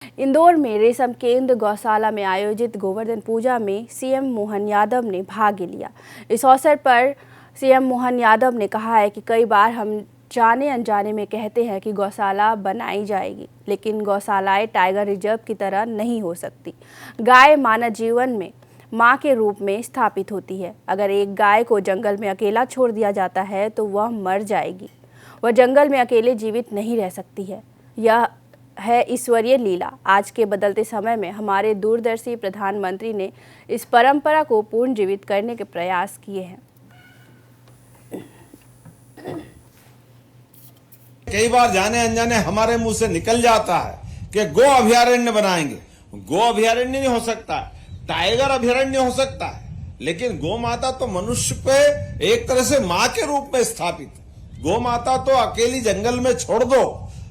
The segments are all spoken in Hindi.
इंदौर में रेशम केंद्र गौशाला में आयोजित गोवर्धन पूजा में सीएम मोहन यादव ने भाग लिया। इस अवसर पर सीएम मोहन यादव ने कहा है कि कई बार हम जाने अनजाने में कहते हैं कि गौशाला बनाई जाएगी, लेकिन गौशालाएं टाइगर रिजर्व की तरह नहीं हो सकती। गाय मानव जीवन में माँ के रूप में स्थापित होती है। अगर एक गाय को जंगल में अकेला छोड़ दिया जाता है तो वह मर जाएगी। वह जंगल में अकेले जीवित नहीं रह सकती है। यह है ईश्वरीय लीला। आज के बदलते समय में हमारे दूरदर्शी प्रधानमंत्री ने इस परंपरा को पुनर्जीवित करने के प्रयास किए हैं। कई बार जाने अनजाने हमारे मुंह से निकल जाता है कि गो अभयारण्य बनाएंगे। गो अभयारण्य नहीं हो सकता, टाइगर अभयारण्य हो सकता है, लेकिन गो माता तो मनुष्य पे एक तरह से माँ के रूप में स्थापित। गो माता तो अकेली जंगल में छोड़ दो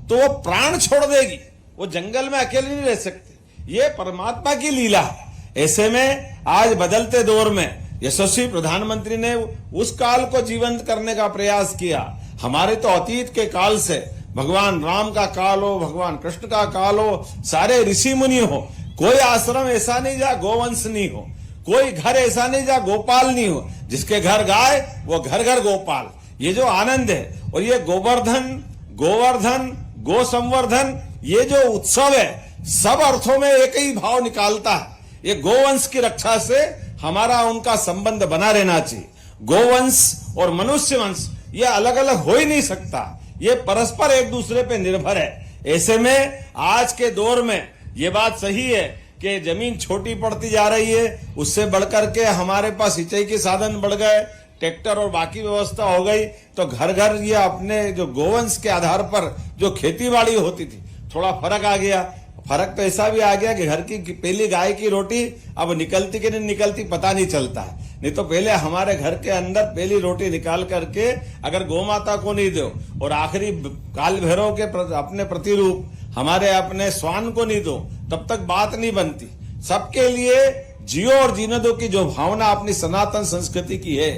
तो वो प्राण छोड़ देगी, वो जंगल में अकेली नहीं रह सकती। ये परमात्मा की लीला है। ऐसे में आज बदलते दौर में यशस्वी प्रधानमंत्री ने उस काल को जीवंत करने का प्रयास किया। हमारे तो अतीत के काल से भगवान राम का काल हो, भगवान कृष्ण का काल हो, सारे ऋषि मुनि हो, कोई आश्रम ऐसा नहीं जहाँ गोवंश नहीं हो, कोई घर ऐसा नहीं जहाँ गोपाल नहीं हो। जिसके घर गाय वो घर घर गोपाल। ये जो आनंद है और ये गोवर्धन गो संवर्धन, ये जो उत्सव है सब अर्थों में एक ही भाव निकालता है। ये गोवंश की रक्षा से हमारा उनका संबंध बना रहना चाहिए। गोवंश और मनुष्य वंश ये अलग अलग हो ही नहीं सकता, ये परस्पर एक दूसरे पे निर्भर है। ऐसे में आज के दौर में ये बात सही है कि जमीन छोटी पड़ती जा रही है, उससे बढ़कर के हमारे पास सिंचाई के साधन बढ़ गए, ट्रैक्टर और बाकी व्यवस्था हो गई, तो घर घर ये अपने जो गोवंश के आधार पर जो खेती बाड़ी होती थी थोड़ा फर्क आ गया। फर्क तो ऐसा भी आ गया कि घर की पहली गाय की रोटी अब निकलती कि नहीं निकलती पता नहीं चलता है। नहीं तो पहले हमारे घर के अंदर पहली रोटी निकाल करके अगर गौ माता को नहीं दो और आखिरी काल भैरव के अपने प्रतिरूप हमारे अपने स्वान को नहीं दो, तब तक बात नहीं बनती। सबके लिए जियो और जीने दो की जो भावना अपनी सनातन संस्कृति की है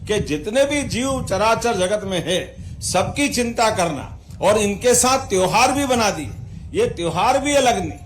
कि जितने भी जीव चराचर जगत में है सबकी चिंता करना, और इनके साथ त्योहार भी बना दिए। ये त्योहार भी अलग नहीं,